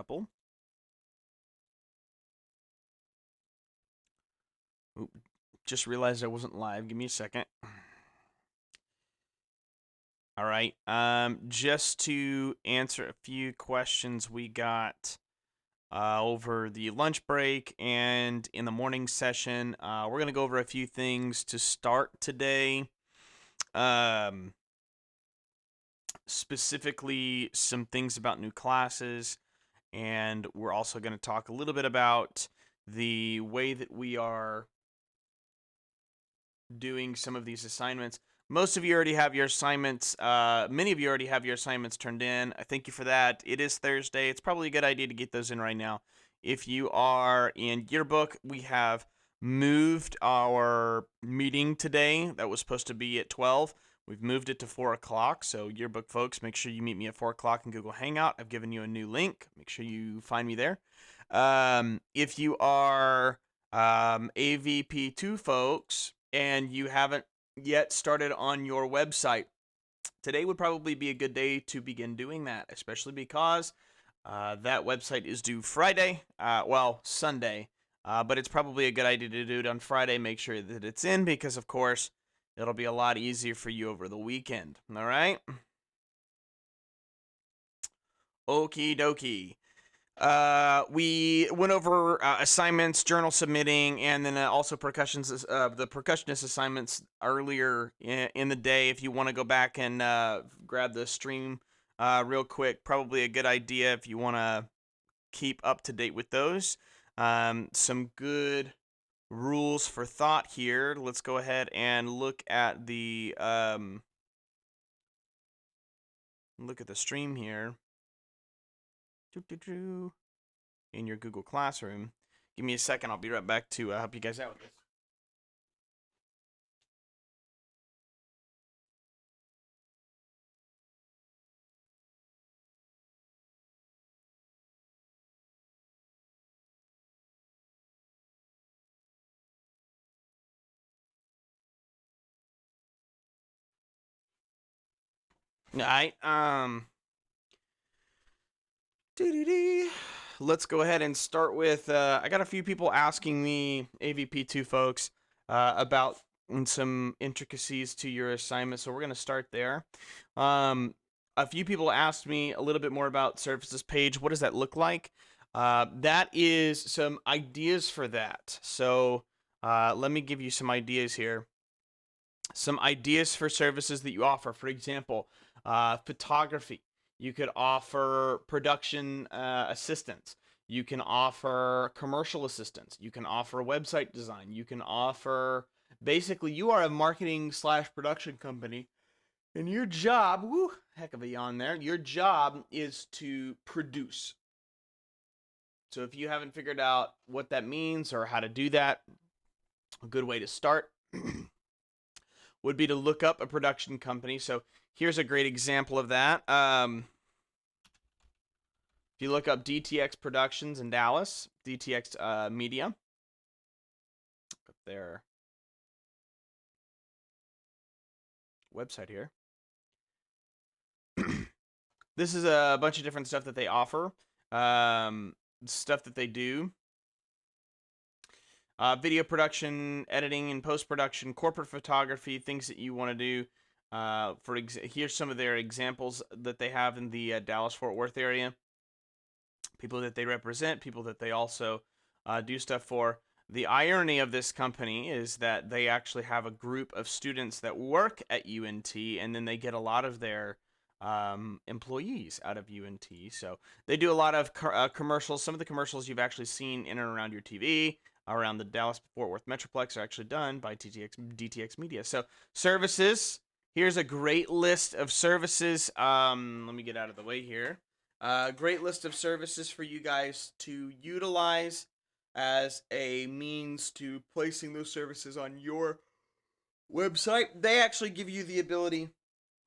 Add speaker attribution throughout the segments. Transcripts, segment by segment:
Speaker 1: couple. Oop, just realized I wasn't live. Give me a second. All right. Just to answer a few questions we got over the lunch break and in the morning session. We're gonna go over a few things to start today. Um, Specifically, some things about new classes, and we're also going to talk a little bit about the way that we are doing some of these assignments. Most of you already have your assignments. Many of you already have your assignments turned in. I thank you for that. It is Thursday. It's probably a good idea to get those in right now. If you are in yearbook, we have moved our meeting today. That was supposed to be at 12. We've moved it to 4 o'clock. So, yearbook folks, make sure you meet me at 4 o'clock in Google Hangout. I've given you a new link. Make sure you find me there. If you are AVP2 folks, and you haven't yet started on your website, today would probably be a good day to begin doing that, especially because that website is due Friday, Sunday, but it's probably a good idea to do it on Friday. Make sure that it's in because, of course, it'll be a lot easier for you over the weekend. All right? Okie dokie. We went over assignments, journal submitting, and then also the percussionist assignments earlier in the day. If you want to go back and grab the stream real quick, probably a good idea if you want to keep up to date with those. Some good rules for thought here. Let's go ahead and look at the stream here. In your Google Classroom. Give me a second. I'll be right back to help you guys out with this. All right. Let's go ahead and start with. I got a few people asking me, AVP2 folks, about some intricacies to your assignment, so we're going to start there. A few people asked me a little bit more about services page. What does that look like? That is some ideas for that. So let me give you some ideas here. Some ideas for services that you offer. For example, photography. You could offer production assistance. You can offer commercial assistance. You can offer website design. You can offer, basically, you are a marketing slash production company. And your job, woo, heck of a yawn there. Your job is to produce. So if you haven't figured out what that means or how to do that, a good way to start would be to look up a production company. So here's a great example of that. If you look up DTX Productions in Dallas, DTX Media, up their website here. This is a bunch of different stuff that they offer, stuff that they do. Video production, editing and post-production, corporate photography, things that you want to do. Here's some of their examples that they have in the Dallas-Fort Worth area. People that they represent, people that they also do stuff for. The irony of this company is that they actually have a group of students that work at UNT, and then they get a lot of their employees out of UNT. So they do a lot of commercials. Some of the commercials you've actually seen in and around your TV, around the Dallas-Fort Worth Metroplex, are actually done by DTX Media. So services. Here's a great list of services. Let me get out of the way here. Great list of services for you guys to utilize as a means to placing those services on your website. They actually give you the ability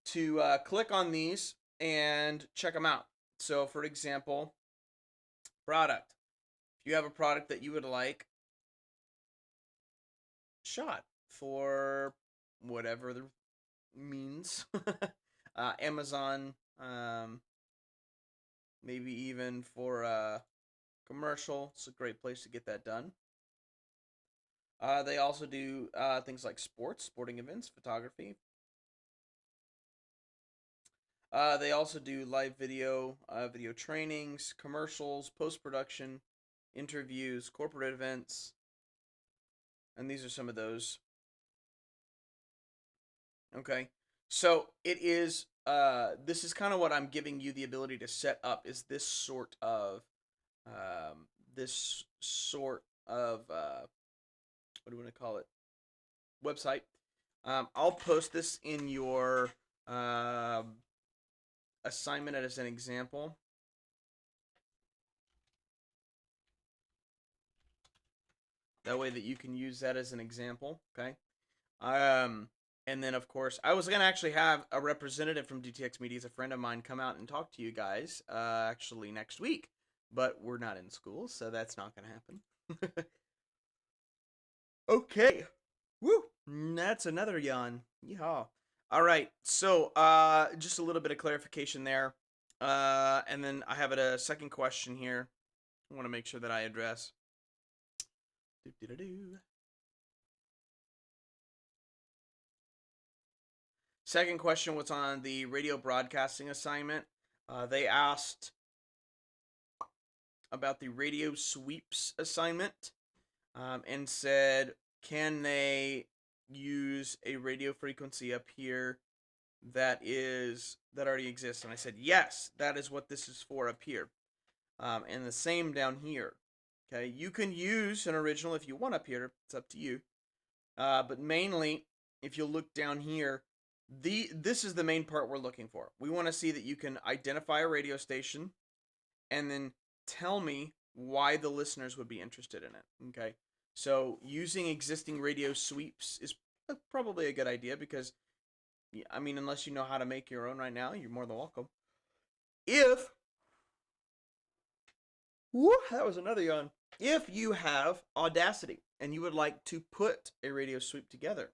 Speaker 1: to click on these and check them out. So, for example, product. If you have a product that you would like shot for whatever the means, Amazon maybe even for a commercial. It's a great place to get that done. They also do things like sporting events, photography. They also do live video, video trainings, commercials, post production, interviews, corporate events, and these are some of those. Okay, so it is. This is kind of what I'm giving you the ability to set up. Is this sort of um, this sort of what do you want to call it? Website. I'll post this in your assignment as an example. That way that you can use that as an example. Okay. Um, and then of course I was gonna actually have a representative from DTX Media, as a friend of mine, come out and talk to you guys actually next week, but we're not in school, so that's not gonna happen. Okay. Woo! That's another yawn. Yeehaw. All right. So, just a little bit of clarification there. And then I have a second question here. I want to make sure that I address. Do-do-do-do. Second question was on the radio broadcasting assignment. They asked about the radio sweeps assignment, and said, can they use a radio frequency up here that already exists? And I said, yes, that is what this is for up here. And the same down here. Okay, you can use an original if you want up here. It's up to you. But mainly, if you look down here, this is the main part we're looking for. We want to see that you can identify a radio station and then tell me why the listeners would be interested in it. Okay, so using existing radio sweeps is probably a good idea because, I mean, unless you know how to make your own right now, you're more than welcome. If that was another yawn. If you have Audacity and you would like to put a radio sweep together,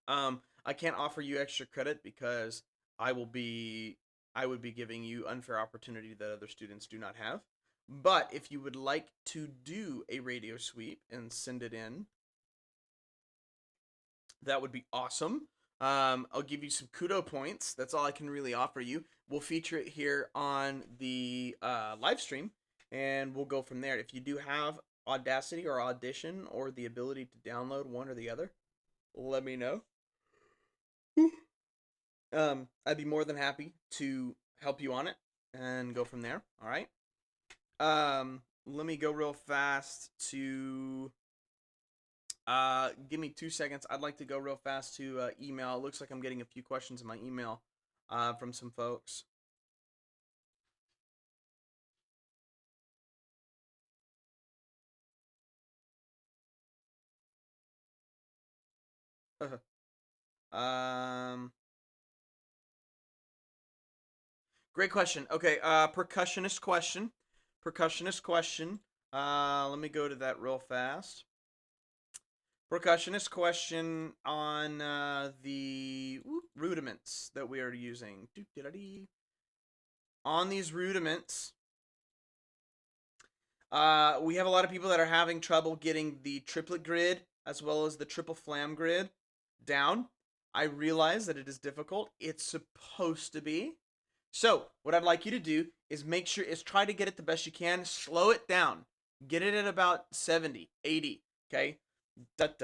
Speaker 1: I can't offer you extra credit because I would be giving you unfair opportunity that other students do not have. But if you would like to do a radio sweep and send it in, that would be awesome. I'll give you some kudo points. That's all I can really offer you. We'll feature it here on the live stream, and we'll go from there. If you do have Audacity or Audition or the ability to download one or the other, let me know. I'd be more than happy to help you on it and go from there. All right. Let me go real fast to. Give me 2 seconds. I'd like to go real fast to email. It looks like I'm getting a few questions in my email from some folks. um, Great question. Okay, percussionist question. Percussionist question. Let me go to that real fast. Percussionist question on the rudiments that we are using. On these rudiments, we have a lot of people that are having trouble getting the triplet grid as well as the triple flam grid down. I realize that it is difficult. It's supposed to be. So what I'd like you to do is try to get it the best you can. Slow it down. Get it at about 70, 80. Okay. Does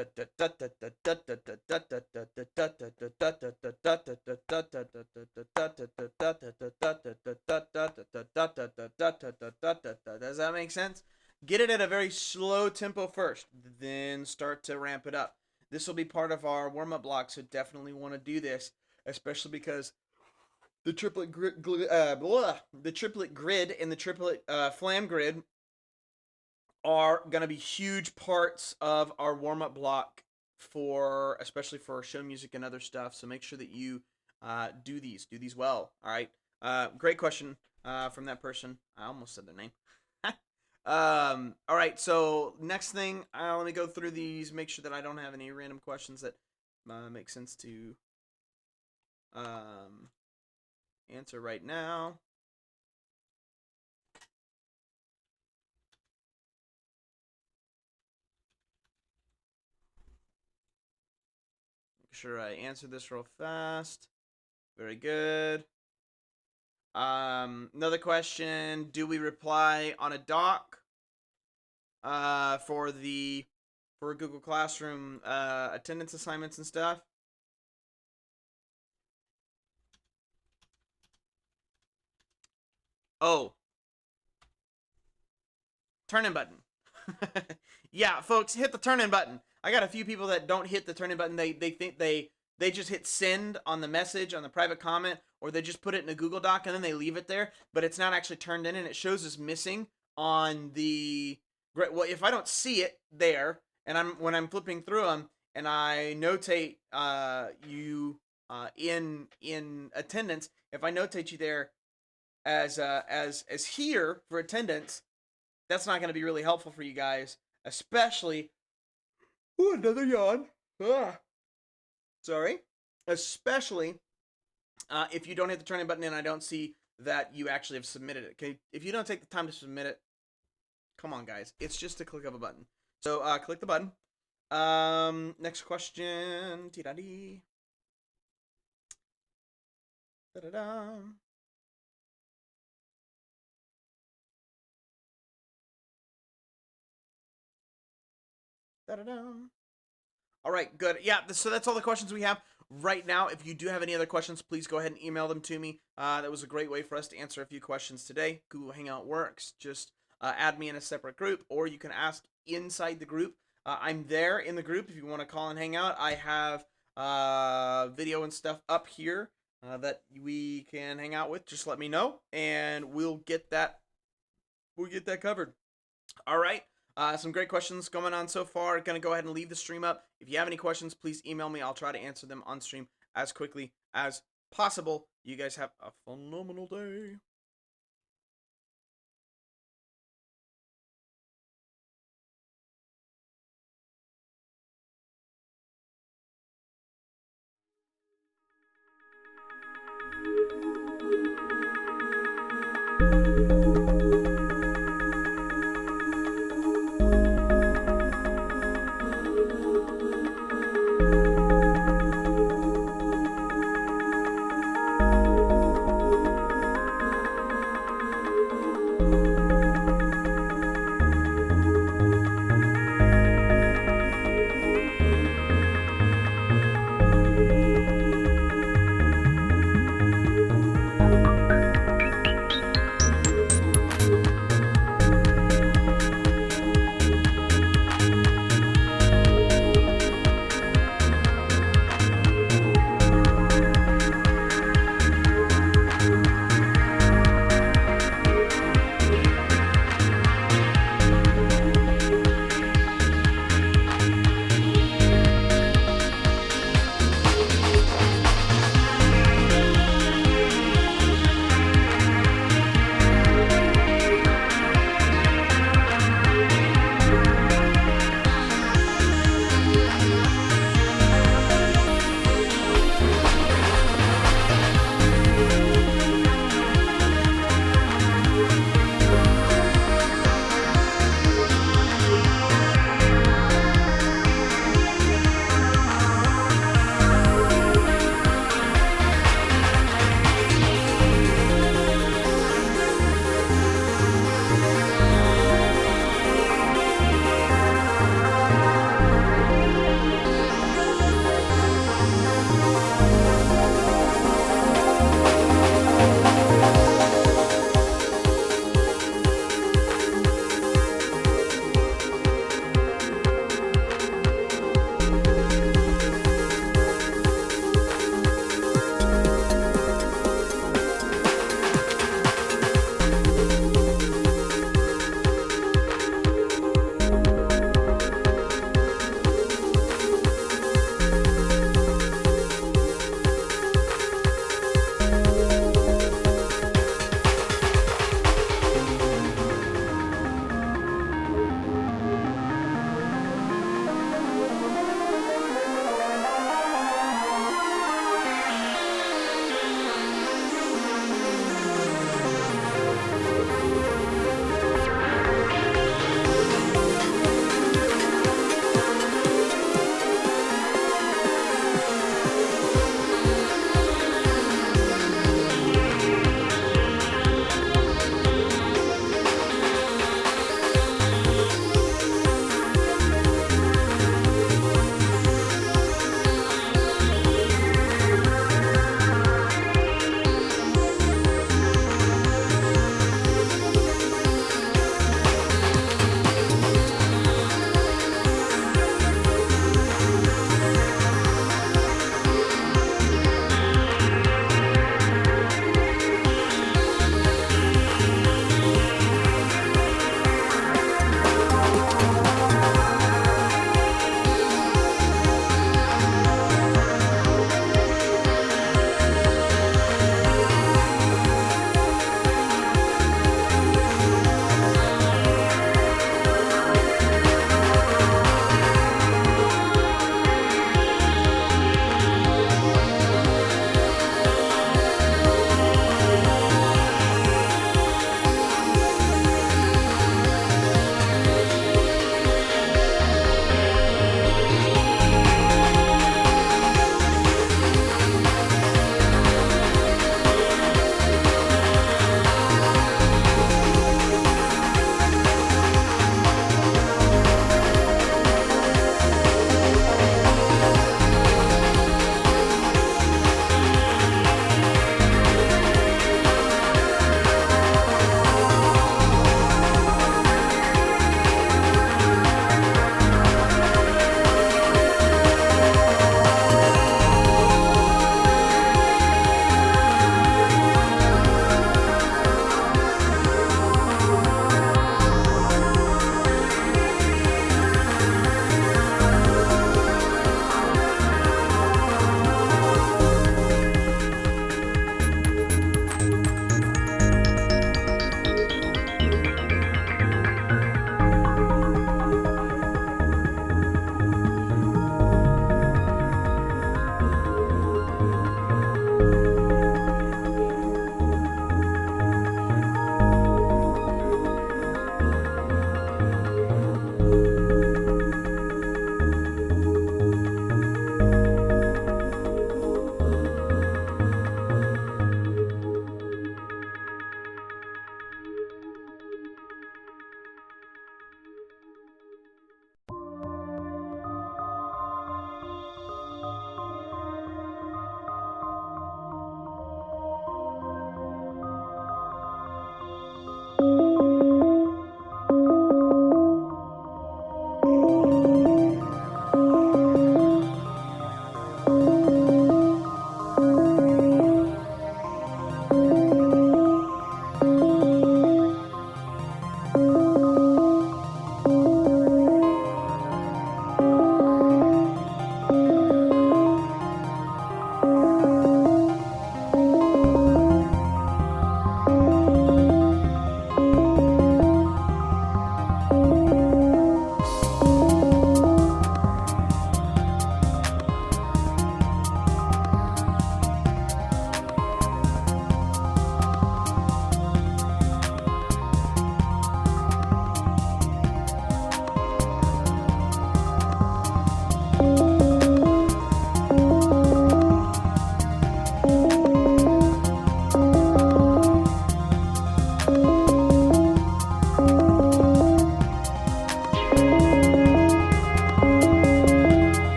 Speaker 1: that make sense? Get it at a very slow tempo first, then start to ramp it up. This will be part of our warm-up block, so definitely want to do this, especially because the triplet grid, the triplet grid and the triplet flam grid are going to be huge parts of our warm-up block especially for show music and other stuff. So make sure that you do these well. All right. Great question from that person. I almost said their name. All right. So next thing, let me go through these. Make sure that I don't have any random questions that make sense to answer right now. sure I answer this real fast. Very good. Another question: do we reply on a doc for Google Classroom attendance assignments and stuff? Oh, turn in button. Yeah, folks, hit the turn in button. I got a few people that don't hit the turn in button. They think they just hit send on the message on the private comment, or they just put it in a Google Doc and then they leave it there, but it's not actually turned in and it shows as missing on the. Well, if I don't see it there and when I'm flipping through them and I notate you in attendance, if I notate you there as here for attendance, that's not going to be really helpful for you guys, especially. Ooh, another yawn. Sorry. Especially if you don't hit the turn in button and I don't see that you actually have submitted it. Okay, if you don't take the time to submit it, come on, guys. It's just a click of a button. So click the button. Next question. T-da-dee. Da-da-da. Da-da-da. All right, good. Yeah, so that's all the questions we have right now. If you do have any other questions, please go ahead and email them to me. That was a great way for us to answer a few questions today. Google Hangout works. Just add me in a separate group, or you can ask inside the group. I'm there in the group if you want to call and hang out. I have video and stuff up here that we can hang out with. Just let me know, and we'll get that covered. All right. Some great questions going on so far. Going to go ahead and leave the stream up. If you have any questions, please email me. I'll try to answer them on stream as quickly as possible. You guys have a phenomenal day.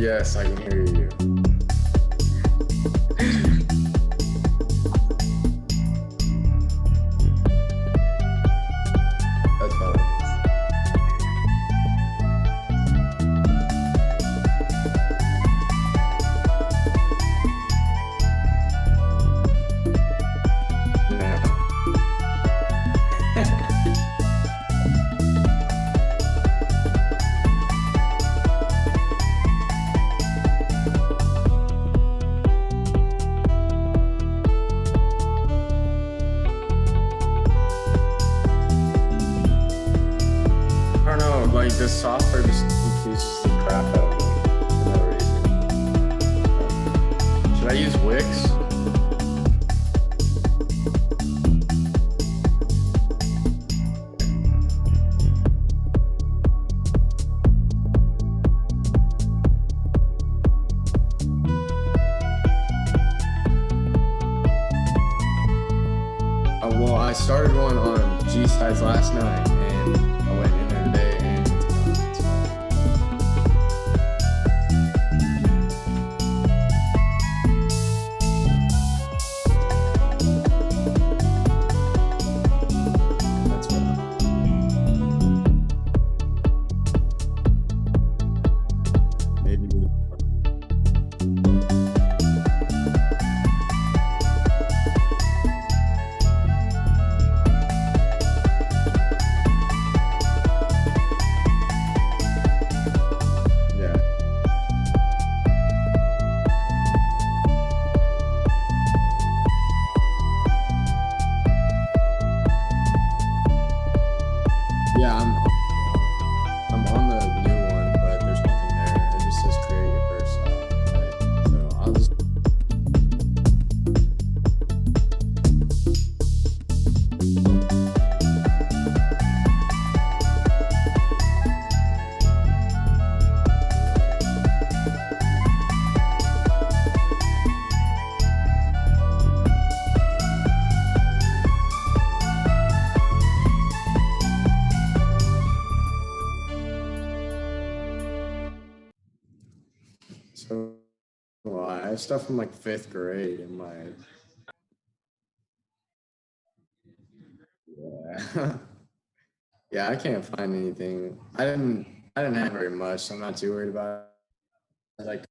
Speaker 2: Yes, I can hear you. That's funny. Yeah. I don't know, like this software just confuses the crap out of me for no reason. Should I use Wix? Well, I started one on G Sides last night, and I went in there today, and it's that's what. Maybe. Yeah. Yeah, I'm on the new one, but there's nothing there. It just says create your first song. Right? So I'll just so well, I have stuff from like fifth grade in my yeah. Yeah, I can't find anything. I didn't have very much, so I'm not too worried about it. Like